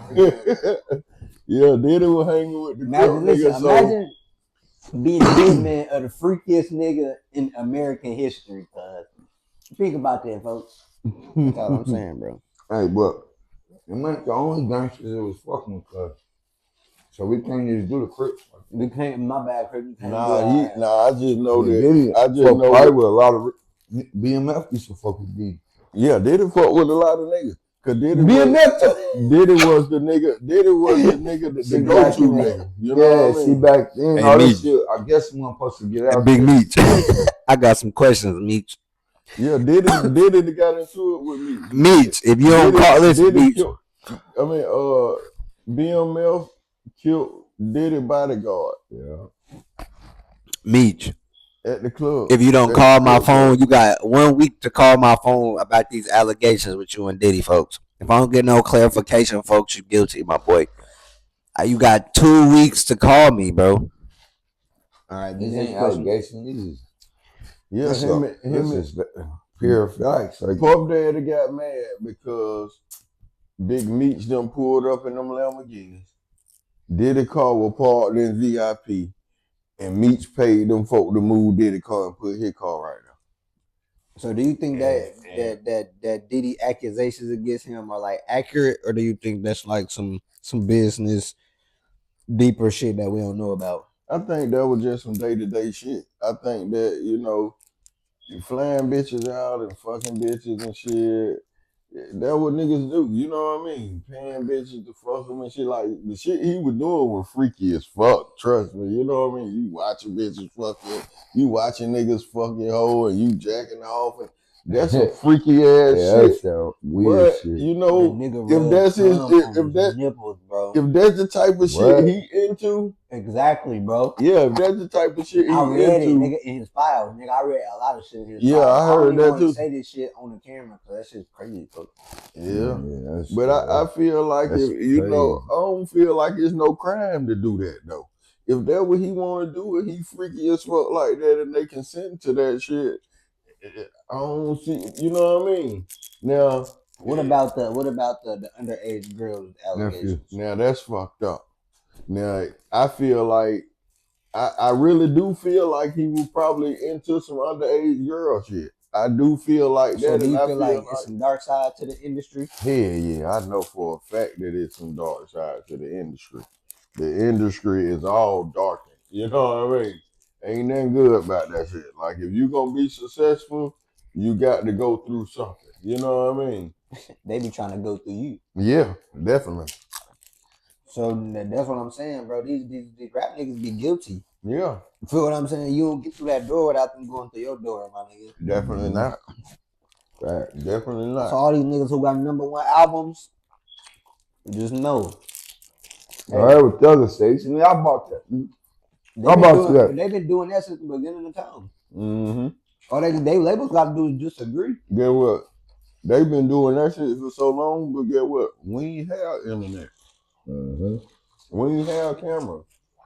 Yeah, Diddy was hanging with the Crip niggas. Imagine being the hitman of the freakiest nigga in American history, cuz. Think about that, folks. That's all I'm saying, bro. Hey, but And man, the only gangsters that was fucking with us. So we can't just do the Crips. We can't. My bad, Chris. We can't do Nah, that. I just know Yeah, that. Diddy I just fuck know probably that. with a lot of BMF used to fuck with Diddy. Yeah, Diddy fuck with a lot of niggas. Cause Diddy BMF too. was the nigga. Diddy was the nigga, the See, go-to back then, nigga. You know yeah, what I see mean? back then, Hey, all me. this shit, I guess we weren't supposed to get Hey, out Big there. Meech. I got some questions, Meech. Yeah, Diddy got into it with me. Meech, if you don't Diddy- call this Diddy Meech, killed- BMF killed Diddy bodyguard. Yeah. Meech. At the club. If you don't At call the my club, phone, bro. you got 1 week to call my phone about these allegations with you and Diddy, folks. If I don't get no clarification, folks, you guilty, my boy. You got 2 weeks to call me, bro. All right, These this ain't question. allegations. These is Yeah, this him is pure facts. Like, Puff Daddy got mad because Big Meech done pulled up in them Lamborghinis. Diddy car was parked in VIP, and Meech paid them folk to move Diddy car and put his car right there. So, do you think that Diddy accusations against him are like accurate, or do you think that's like some business, deeper shit that we don't know about? I think that was just some day-to-day shit. I think that, you know, flying bitches out and fucking bitches and shit, that's what niggas do. You know what I mean? Paying bitches to fuck them and shit. Like, the shit he was doing was freaky as fuck. Trust me. You know what I mean? You watching bitches fucking, you watching niggas fucking hoe and you jacking off. And that's some freaky ass yeah, shit. that's that weird But, shit. you know, nigga if that's his, nipples, bro. if that's the type of What? shit he into, Exactly, bro. yeah, if that's the type of shit he I read into, it, nigga, in his files. Nigga, I read a lot of shit in his yeah, files. I heard don't that even want too. to say this shit on the camera because that shit's crazy. Yeah. that's But I feel like that's if you know, crazy. I don't feel like it's no crime to do that though. If that's what he want to do, and he freaky as fuck like that, and they consent to that shit, I don't see. You know what I mean? Now, What about the underage girls allegations? now that's fucked up. Now I feel like I really do feel like he was probably into some underage girl shit. I do feel like that. So do and you I feel like it's some dark side to the industry? hell yeah, I know for a fact that it's some dark side to the industry. The industry is all darkened. You know what I mean? Ain't nothing good about that shit. Like if you gonna be successful, you got to go through something. You know what I mean? They be trying to go through you. Yeah, definitely. So that's what I'm saying, bro. These rap niggas be guilty. Yeah, You feel what I'm saying? You don't get through that door without them going through your door, my nigga. definitely not. Right. Definitely not. So all these niggas who got #1 albums, just know. All right, with the other states, I mean, I bought that. They've been doing that since the beginning of time. Mm-hmm. All they labels got to do is just agree. Get what? They've been doing that shit for so long, but get what? We ain't have internet. Mm-hmm. We ain't have cameras.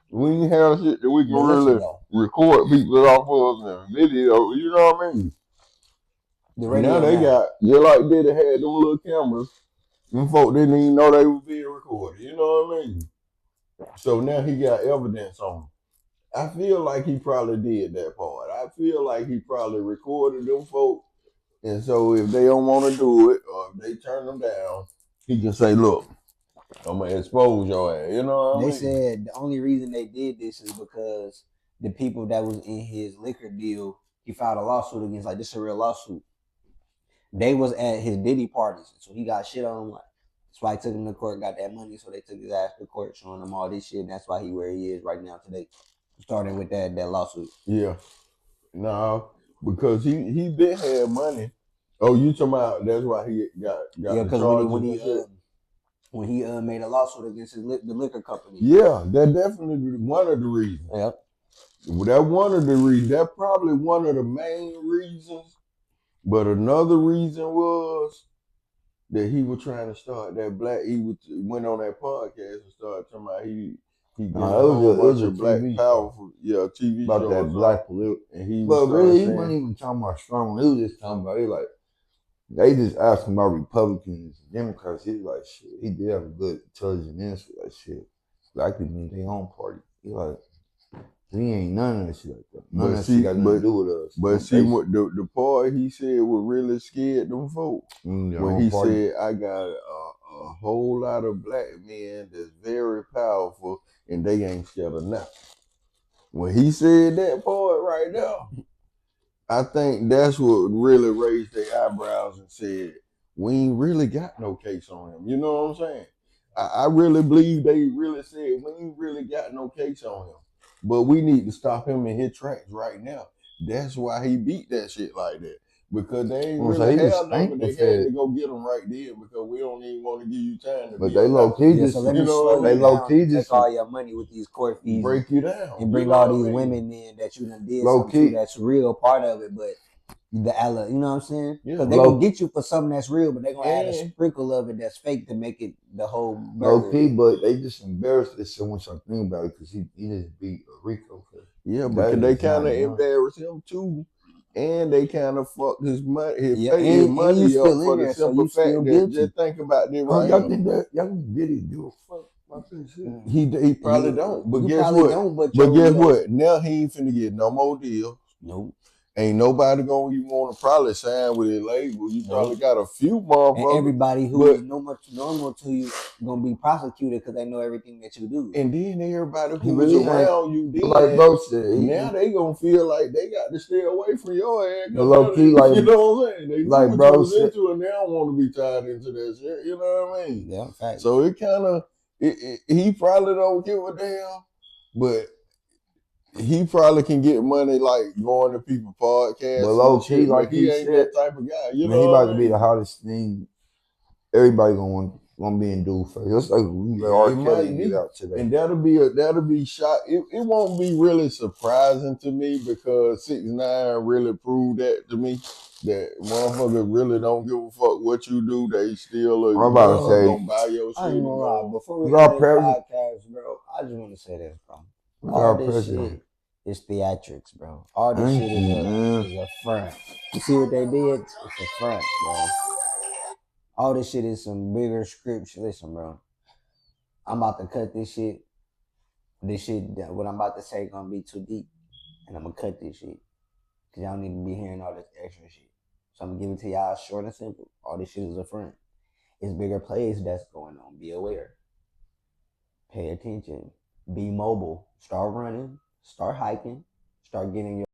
We ain't have shit that we can But listen, really though, record people off of and video. You know what I mean? the radio Now they got, just like Diddy had them little cameras, them folk didn't even know they were being recorded. You know what I mean? So now he got evidence on them. I feel like he probably did that part. I feel like he probably recorded them folk. And so if they don't want to do it or if they turn them down, he can say, look, I'm going to expose your ass. You know what I They mean? said the only reason they did this is because the people that was in his liquor deal, he filed a lawsuit against, like, this is a real lawsuit. They was at his Diddy parties, so he got shit on him. Like, that's why he took him to court, got that money, so they took his ass to court, showing him all this shit, and that's why he where he is right now today. Starting with that lawsuit. Yeah. No, because he been had money. Oh, you talking about that's why he got Yeah, because when he made a lawsuit against the liquor company. Yeah, that definitely one of the reasons. Yep. That one of the reasons. That probably one of the main reasons. But another reason was that he was trying to start that black. Went on that podcast and started talking about he did a whole bunch of black TV powerful TV about shows that black political. and he But was really, he saying, wasn't even talking about strong. He was just talking about it like they just asked him about Republicans and Democrats. He was like, shit, he did have a good intelligent answer. Like shit, black people need their own party. He like, we ain't none of that shit like that. None of that shit got nothing to do with us. But see, what the part he said was really scared them folks. When he said, I got a whole lot of black men that's very powerful and they ain't scared of nothing. When he said that part right now, I think that's what really raised their eyebrows and said, we ain't really got no case on him. You know what I'm saying? I really believe they really said, we ain't really got no case on him. But we need to stop him in his tracks right now. That's why he beat that shit like that. Because they ain't So really he just have nothing, but spanked the they had Fed. to go get him right there because we don't even want to give you time to But be they low alive. key Yeah, just so let You me know slow what I you mean? low down key and take just all your money with these court fees Break you down. and You bring know all what I these mean? women in that you done did Low something key. to that's real part of it, but the Ella, you know what I'm saying? Yeah. Because they Low- gonna get you for something that's real, but they gonna add a And- sprinkle of it that's fake to make it the whole Low burger. key, but they just embarrassed this so much I think about it because he just beat Rico. Yeah, That because they is not kind of enough. embarrassed him too. And they kind of fucked his money, his Yeah, his and money you up still for in the there, so simple you still fact that guilty. just think about this Oh, right y'all here. think that y'all really give a fuck about this shit? He probably don't. But You guess probably what? don't, but But guess yo, what? Now he ain't finna get no more deals. nope. Ain't nobody gonna even want to probably sign with his label. You probably Nope. got a few And motherfuckers. everybody who but- is no much normal to you gonna be prosecuted because they know everything that you do. And then everybody He who was really ain't- around you Like then, bro said, now they gonna feel like they got to stay away from your ass. The low key, You like- know what I'm saying? They knew like what bro you was said- into, and they don't want to be tied into that shit. You know what I mean? Yeah, fact. So it kind of, he probably don't give a damn, but he probably can get money like going to people's podcasts. But low and key, shit, like but he he ain't said, that type of guy. You man, know he what about I to be mean? the hottest thing. Everybody gonna be in dude face. It's like R. It Kelly might get be. out today. And that'll be shot. It won't be really surprising to me because 6ix9ine really proved that to me. That motherfuckers really don't give a fuck what you do. They still I'm about to say- gonna buy your shit. I ain't gonna lie. Before we Look how end this prevalent- podcast, bro, I just want to say this, bro. Look All how this president. shit is theatrics, bro. All this Thank shit you, man. is a front. You see what they did? It's a front, bro. All this shit is some bigger scripts. Listen, bro. I'm about to cut this shit. This shit, what I'm about to say, gonna be too deep, and I'm gonna cut this shit because y'all need to be hearing all this extra shit. So I'm gonna give it to y'all short and simple. All this shit is a front. It's bigger plays that's going on. Be aware. Pay attention. Be mobile. Start running. Start hiking. Start getting your